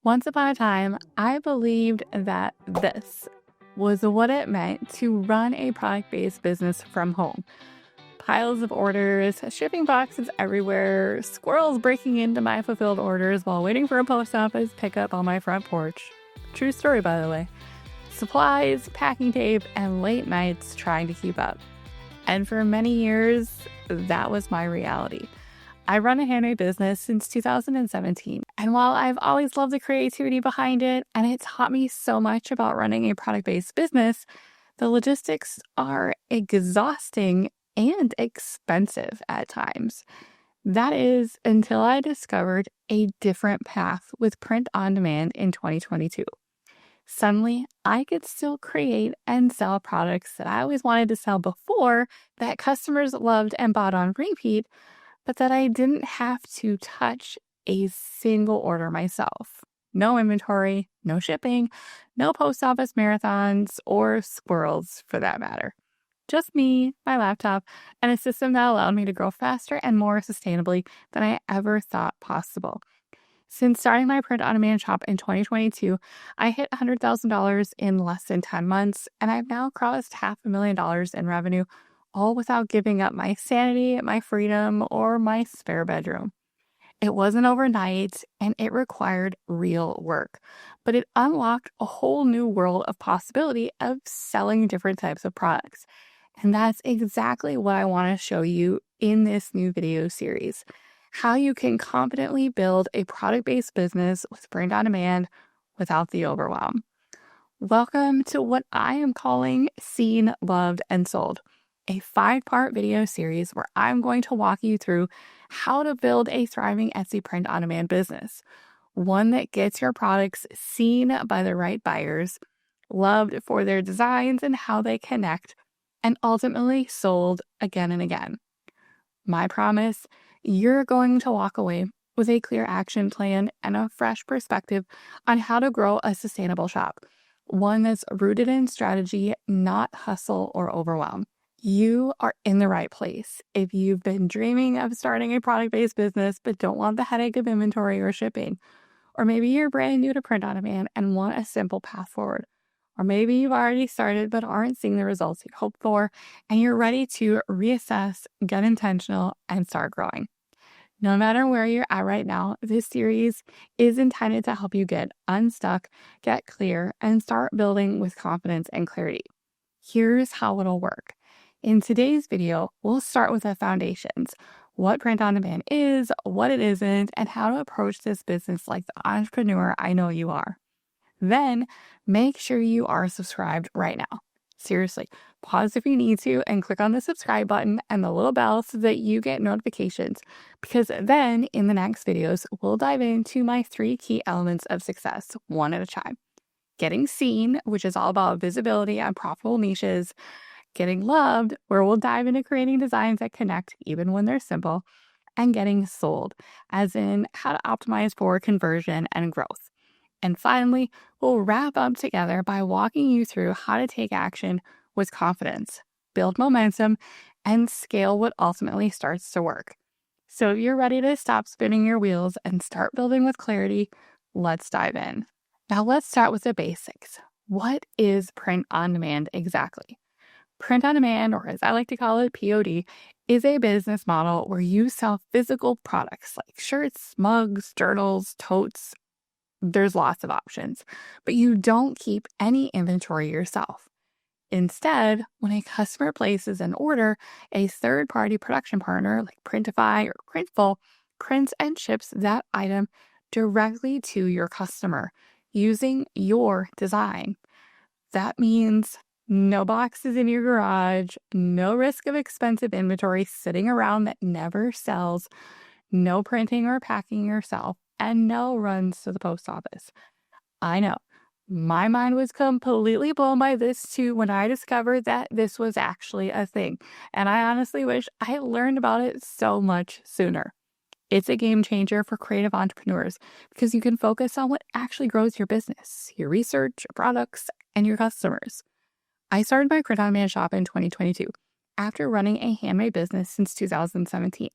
Once upon a time, I believed that this was what it meant to run a product-based business from home. Piles of orders, shipping boxes everywhere, squirrels breaking into my fulfilled orders while waiting for a post office pickup on my front porch. True story, by the way. Supplies, packing tape, and late nights trying to keep up. And for many years, that was my reality. I run a handmade business since 2017, and while I've always loved the creativity behind it, and it taught me so much about running a product-based business, the logistics are exhausting and expensive at times. That is until I discovered a different path with print on demand in 2022. Suddenly, I could still create and sell products that I always wanted to sell before, that customers loved and bought on repeat, but that I didn't have to touch a single order myself. No inventory, no shipping, no post office marathons, or squirrels for that matter. Just me, my laptop, and a system that allowed me to grow faster and more sustainably than I ever thought possible. Since starting my print-on-demand shop in 2022, I hit $100,000 in less than 10 months, and I've now crossed $500,000 in revenue, all without giving up my sanity, my freedom, or my spare bedroom. It wasn't overnight, and it required real work, but it unlocked a whole new world of possibility of selling different types of products. And that's exactly what I want to show you in this new video series. How you can confidently build a product-based business with print on demand without the overwhelm. Welcome to what I am calling Seen, Loved, and Sold, a 5-part video series where I'm going to walk you through how to build a thriving Etsy print on demand business, one that gets your products seen by the right buyers, loved for their designs and how they connect, and ultimately sold again and again. My promise, you're going to walk away with a clear action plan and a fresh perspective on how to grow a sustainable shop, one that's rooted in strategy, not hustle or overwhelm. You are in the right place. If you've been dreaming of starting a product-based business but don't want the headache of inventory or shipping, or maybe you're brand new to print on demand and want a simple path forward, or maybe you've already started but aren't seeing the results you hoped for, and you're ready to reassess, get intentional, and start growing. No matter where you're at right now, this series is intended to help you get unstuck, get clear, and start building with confidence and clarity. Here's how it'll work. In today's video, we'll start with the foundations, what print on demand is, what it isn't, and how to approach this business like the entrepreneur I know you are. Then, make sure you are subscribed right now. Seriously, pause if you need to and click on the subscribe button and the little bell so that you get notifications, because then in the next videos, we'll dive into my 3 key elements of success, one at a time. Getting seen, which is all about visibility and profitable niches. Getting loved, where we'll dive into creating designs that connect even when they're simple. And getting sold, as in how to optimize for conversion and growth. And finally, we'll wrap up together by walking you through how to take action with confidence, build momentum, and scale what ultimately starts to work. So if you're ready to stop spinning your wheels and start building with clarity, let's dive in. Now let's start with the basics. What is print on demand exactly? Print on demand, or as I like to call it, POD, is a business model where you sell physical products like shirts, mugs, journals, totes. There's lots of options, but you don't keep any inventory yourself. Instead, when a customer places an order, a third-party production partner like Printify or Printful prints and ships that item directly to your customer using your design. That means no boxes in your garage, no risk of expensive inventory sitting around that never sells, no printing or packing yourself, and no runs to the post office. I know, my mind was completely blown by this too when I discovered that this was actually a thing, and I honestly wish I had learned about it so much sooner. It's a game changer for creative entrepreneurs because you can focus on what actually grows your business, your research, your products, and your customers. I started my print on demand shop in 2022 after running a handmade business since 2017.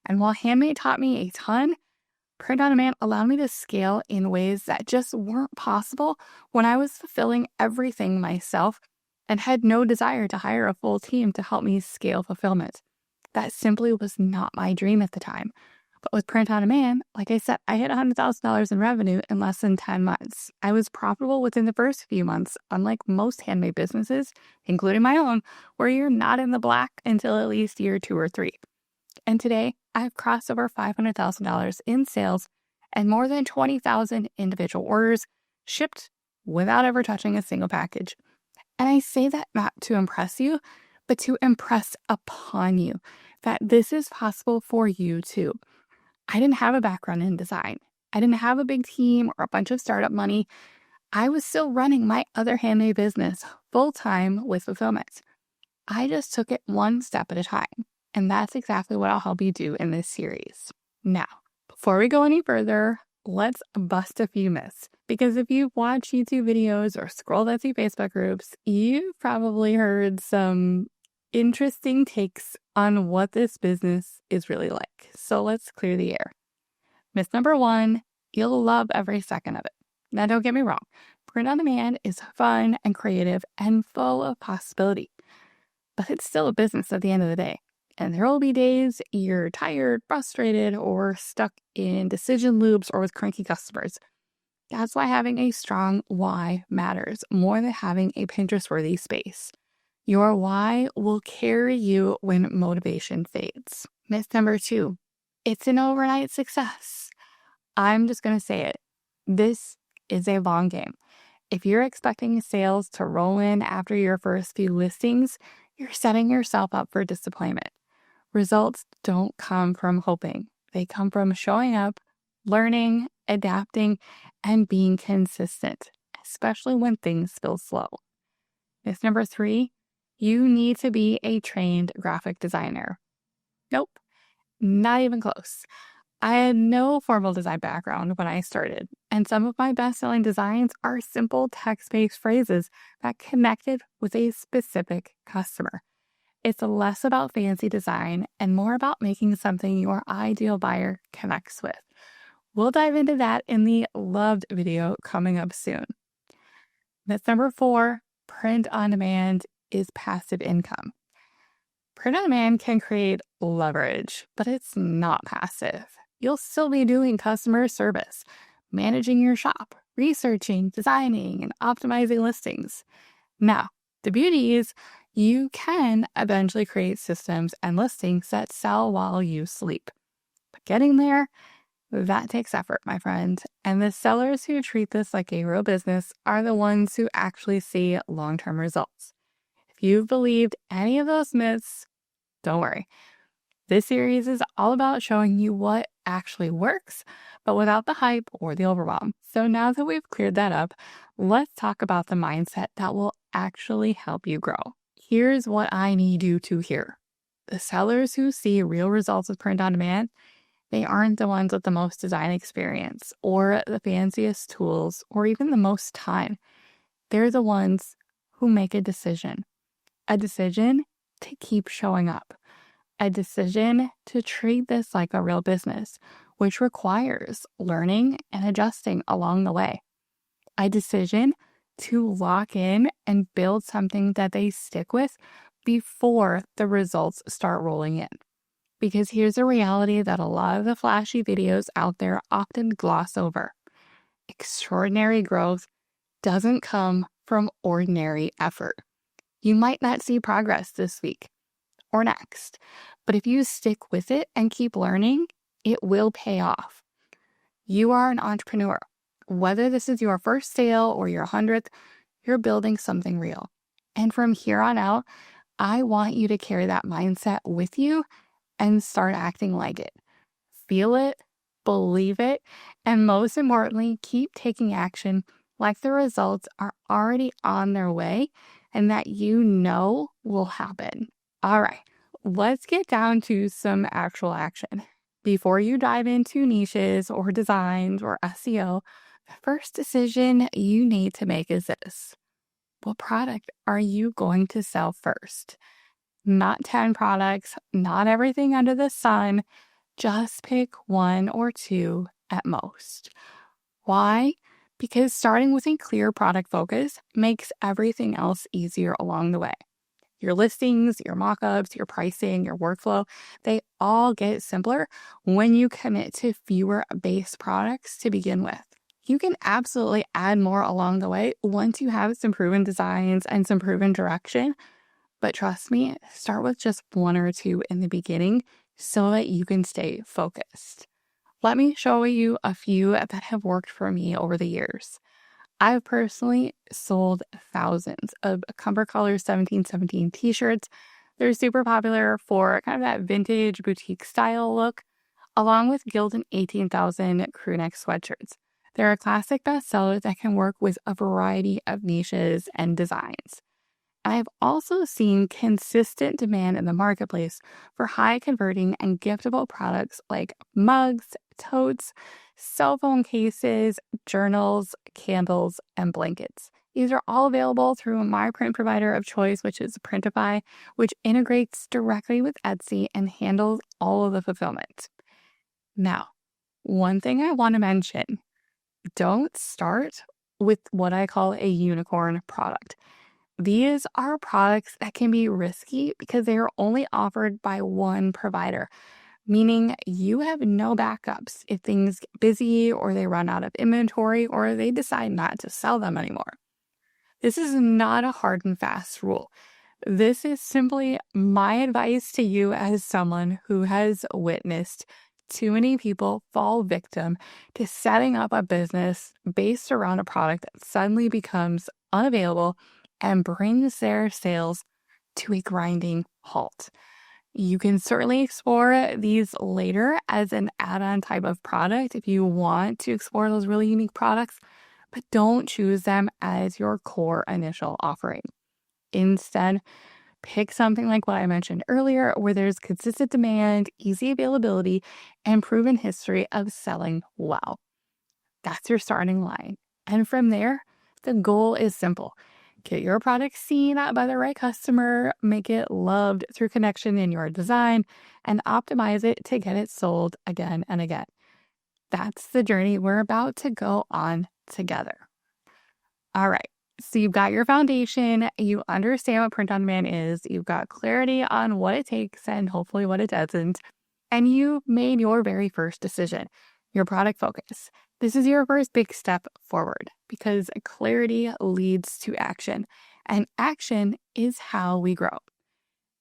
And while handmade taught me a ton, Print on demand allowed me to scale in ways that just weren't possible when I was fulfilling everything myself and had no desire to hire a full team to help me scale fulfillment. That simply was not my dream at the time. But with print on demand, like I said, I hit $100,000 in revenue in less than 10 months. I was profitable within the first few months, unlike most handmade businesses, including my own, where you're not in the black until at least year 2 or 3. And today, I've crossed over $500,000 in sales and more than 20,000 individual orders shipped without ever touching a single package. And I say that not to impress you, but to impress upon you that this is possible for you too. I didn't have a background in design. I didn't have a big team or a bunch of startup money. I was still running my other handmade business full time with fulfillment. I just took it one step at a time. And that's exactly what I'll help you do in this series. Now, before we go any further, let's bust a few myths. Because if you've watched YouTube videos or scrolled through Facebook groups, you've probably heard some interesting takes on what this business is really like. So let's clear the air. Myth number 1, you'll love every second of it. Now, don't get me wrong. Print on demand is fun and creative and full of possibility. But it's still a business at the end of the day. And there will be days you're tired, frustrated, or stuck in decision loops or with cranky customers. That's why having a strong why matters more than having a Pinterest-worthy space. Your why will carry you when motivation fades. Myth number 2, it's an overnight success. I'm just going to say it. This is a long game. If you're expecting sales to roll in after your first few listings, you're setting yourself up for disappointment. Results don't come from hoping. They come from showing up, learning, adapting, and being consistent, especially when things feel slow. Myth number 3, you need to be a trained graphic designer. Nope, not even close. I had no formal design background when I started, and some of my best-selling designs are simple text-based phrases that connected with a specific customer. It's less about fancy design and more about making something your ideal buyer connects with. We'll dive into that in the loved video coming up soon. Myth number 4, print on demand is passive income. Print on demand can create leverage, but it's not passive. You'll still be doing customer service, managing your shop, researching, designing, and optimizing listings. Now, the beauty is you can eventually create systems and listings that sell while you sleep. But getting there, that takes effort, my friend. And the sellers who treat this like a real business are the ones who actually see long-term results. If you've believed any of those myths, don't worry. This series is all about showing you what actually works, but without the hype or the overwhelm. So now that we've cleared that up, let's talk about the mindset that will actually help you grow. Here's what I need you to hear. The sellers who see real results with print on demand, they aren't the ones with the most design experience or the fanciest tools or even the most time. They're the ones who make a decision to keep showing up. A decision to treat this like a real business, which requires learning and adjusting along the way. A decision to lock in and build something that they stick with before the results start rolling in. Because here's a reality that a lot of the flashy videos out there often gloss over. Extraordinary growth doesn't come from ordinary effort. You might not see progress this week or next, but if you stick with it and keep learning, it will pay off. You are an entrepreneur. Whether this is your first sale or your 100th, you're building something real. And from here on out, I want you to carry that mindset with you and start acting like it. Feel it, believe it, and most importantly, keep taking action like the results are already on their way and that you know will happen. All right, let's get down to some actual action. Before you dive into niches or designs or SEO, the first decision you need to make is this. What product are you going to sell first? Not 10 products, not everything under the sun. Just pick 1 or 2 at most. Why? Because starting with a clear product focus makes everything else easier along the way. Your listings, your mockups, your pricing, your workflow, they all get simpler when you commit to fewer base products to begin with. You can absolutely add more along the way once you have some proven designs and some proven direction. But trust me, start with just one or two in the beginning so that you can stay focused. Let me show you a few that have worked for me over the years. I've personally sold thousands of Comfort Colors 1717 t-shirts. They're super popular for kind of that vintage boutique style look, along with Gildan 18,000 crew neck sweatshirts. They're a classic bestseller that can work with a variety of niches and designs. I've also seen consistent demand in the marketplace for high converting and giftable products like mugs, totes, cell phone cases, journals, candles, and blankets. These are all available through my print provider of choice, which is Printify, which integrates directly with Etsy and handles all of the fulfillment. Now, one thing I want to mention, don't start with what I call a unicorn product. These are products that can be risky because they are only offered by one provider, meaning you have no backups if things get busy or they run out of inventory or they decide not to sell them anymore. This is not a hard and fast rule. This is simply my advice to you as someone who has witnessed too many people fall victim to setting up a business based around a product that suddenly becomes unavailable and brings their sales to a grinding halt. You can certainly explore these later as an add-on type of product if you want to explore those really unique products, but don't choose them as your core initial offering. Instead, pick something like what I mentioned earlier, where there's consistent demand, easy availability, and proven history of selling well. That's your starting line. And from there, the goal is simple. Get your product seen by the right customer, make it loved through connection in your design, and optimize it to get it sold again and again. That's the journey we're about to go on together. All right. So you've got your foundation, you understand what print on demand is, you've got clarity on what it takes and hopefully what it doesn't, and you made your very first decision, your product focus. This is your first big step forward because clarity leads to action, and action is how we grow.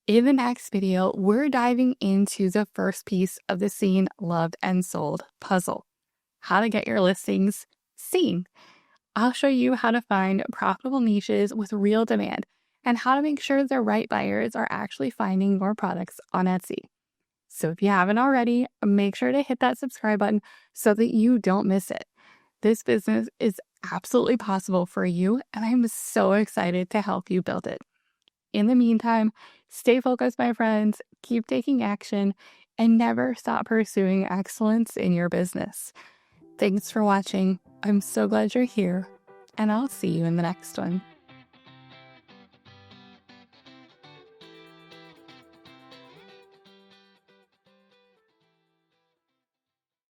In the next video, we're diving into the first piece of the seen, loved, and sold puzzle: how to get your listings seen. I'll show you how to find profitable niches with real demand and how to make sure the right buyers are actually finding your products on Etsy. So if you haven't already, make sure to hit that subscribe button so that you don't miss it. This business is absolutely possible for you, and I'm so excited to help you build it. In the meantime, stay focused, my friends, keep taking action, and never stop pursuing excellence in your business. Thanks for watching. I'm so glad you're here, and I'll see you in the next one.